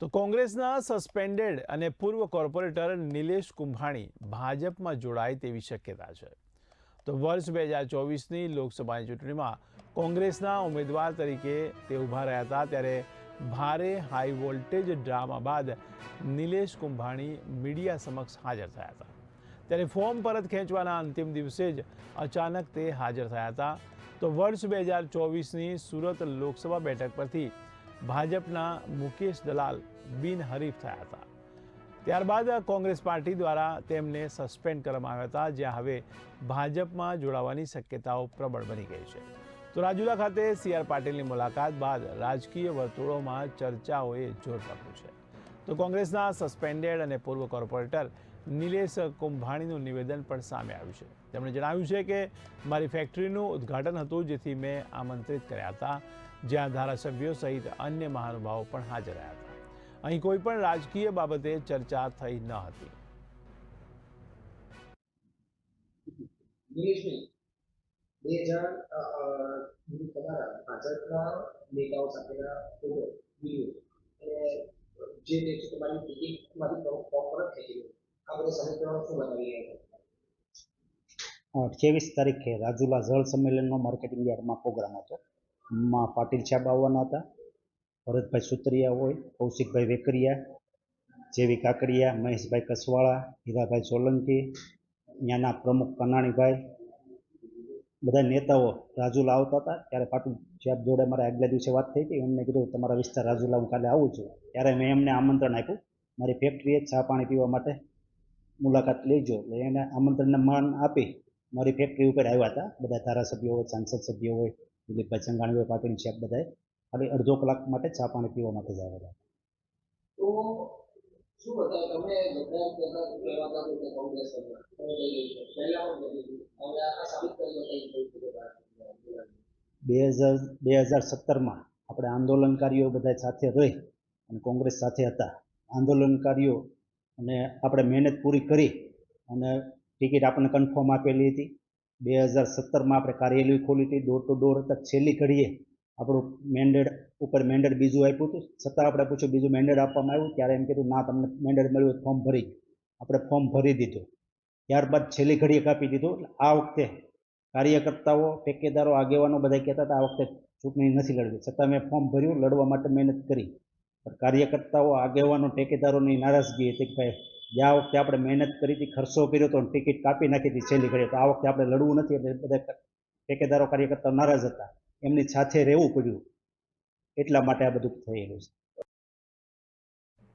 તો કોંગ્રેસના સસ્પેન્ડેડ અને પૂર્વ કોર્પોરેટર નિલેશ કુંભાણી ભાજપમાં જોડાય તેવી શક્યતા છે. તો વર્ષ 2024ની લોકસભાની ચૂંટણીમાં કોંગ્રેસના ઉમેદવાર તરીકે તે ઊભા રહ્યા હતા, ત્યારે ભારે હાઈ વોલ્ટેજ ડ્રામા બાદ નિલેશ કુંભાણી મીડિયા સમક્ષ હાજર થયા હતા. ત્યારે ફોર્મ પરત ખેંચવાના અંતિમ દિવસે જ અચાનક તે હાજર થયા હતા. તો વર્ષ 2024ની સુરત લોકસભા બેઠક પરથી ભાજપના મુકેશ દલાલ બિનહરીફ થયા હતા. ત્યારબાદ કોંગ્રેસ પાર્ટી દ્વારા તેમને સસ્પેન્ડ કરવામાં આવ્યા હતા, જ્યાં હવે ભાજપમાં જોડાવાની શક્યતાઓ પ્રબળ બની ગઈ છે. તો રાજુલા ખાતે CR પાટીલની મુલાકાત બાદ રાજકીય વર્તુળોમાં ચર્ચાઓએ જોર પકડ્યું છે. તો કોંગ્રેસના સસ્પેન્ડેડ અને પૂર્વ કોર્પોરેટર નિલેશ કુંભાણીનું નિવેદન પણ સામે આવ્યું છે. તેમણે જણાવ્યું છે કે મારી ફેક્ટરીનું ઉદ્ઘાટન હતું, જેથી મેં આમંત્રિત કર્યા હતા, જ્યાં ધારાસભ્યો સહિત અન્ય મહાનુભાવો પણ હાજર રહ્યા હતા. અહીં કોઈ પણ રાજકીય બાબતે ચર્ચા થઈ ન હતી. દિનેશભાઈ, 2000 તમારા ભાજપના નેતાઓ સાથેના ફોટો વિડીયો અને જે તે તમારી ટિકિટમાંથી ફોર્મ પરત ખેંચી લો, આ બધા સમીકરણો શું બતાવી રહ્યા છે? 23 તારીખે રાજુલા જળ સંમેલનનો માર્કેટિંગ યાર્ડમાં પ્રોગ્રામ હતો. એમાં પાટીલ સાહેબ આવવાના હતા, ભરતભાઈ સુતરિયા હોય, કૌશિકભાઈ વેકરિયા, જેવી કાકડિયા, મહેશભાઈ કસવાળા, હીરાભાઈ સોલંકી, ત્યાંના પ્રમુખ કનાણીભાઈ, બધા નેતાઓ રાજુલા આવતા હતા. ત્યારે પાટીલ સાહેબ જોડે મારા આગલા દિવસે વાત થઈ હતી. એમને કીધું તમારા વિસ્તાર રાજુલા હું કાલે આવું છું. ત્યારે મેં એમને આમંત્રણ આપ્યું મારી ફેક્ટરીએ ચા પાણી પીવા માટે મુલાકાત લેજો. એટલે એને આમંત્રણને માન આપી મારી ફેક્ટરી ઉપર આવ્યા હતા. બધા ધારાસભ્યો હોય, સાંસદ સભ્યો હોય, દિલીપભાઈ સંઘાણી હોય, પાટીલ સાહેબ બધા ખાલી અડધો કલાક માટે ચા પાણી પીવા માટે જ આવ્યા હતા. તો શું બતાવે તમે કહેવાતા કે કોંગ્રેસ તમે લઈ ગઈ છે, પહેલા પણ બધી હવે આ સાબિત કરી 2017માં આપણે આંદોલનકારીઓ બધા સાથે રહી અને કોંગ્રેસ સાથે હતા. આંદોલનકારીઓ અને આપણે મહેનત પૂરી કરી અને ટિકિટ આપણને કન્ફર્મ આપેલી હતી. 2017માં આપણે કાર્યાલય ખોલી હતી, ડોર ટુ ડોર હતા. છેલ્લી ઘડીએ આપણું મેન્ડેટ બીજું આપ્યું હતું, છતાં આપણે પૂછ્યું બીજું મેન્ડેટ આપવામાં આવ્યું. ત્યારે એમ કીધું ના, તમને મેન્ડેટ મળ્યું, ફોર્મ ભરી. આપણે ફોર્મ ભરી દીધું. ત્યારબાદ છેલ્લી ઘડીએ કાપી દીધું. આ વખતે કાર્યકર્તાઓ, ઠેકેદારો, આગેવાનો બધા કહેતા હતા આ વખતે ચૂંટણી નથી લડવી, છતાં મેં ફોર્મ ભર્યું, લડવા માટે મહેનત કરી. કાર્યકર્તાઓ, આગેવાનો, ઠેકેદારોની નારાજગી હતી કે ભાઈ ગયા વખતે આપણે મહેનત કરી હતી, ખર્ચો કર્યો હતો, ટિકિટ કાપી નાખી હતી છેલ્લી ઘડીએ, તો આ વખતે આપણે લડવું નથી. એટલે બધા ઠેકેદારો, કાર્યકર્તાઓ નારાજ હતા. એમની સાથે રહેવું પડ્યું. એટલા માટે આ બધું થયેલું છે.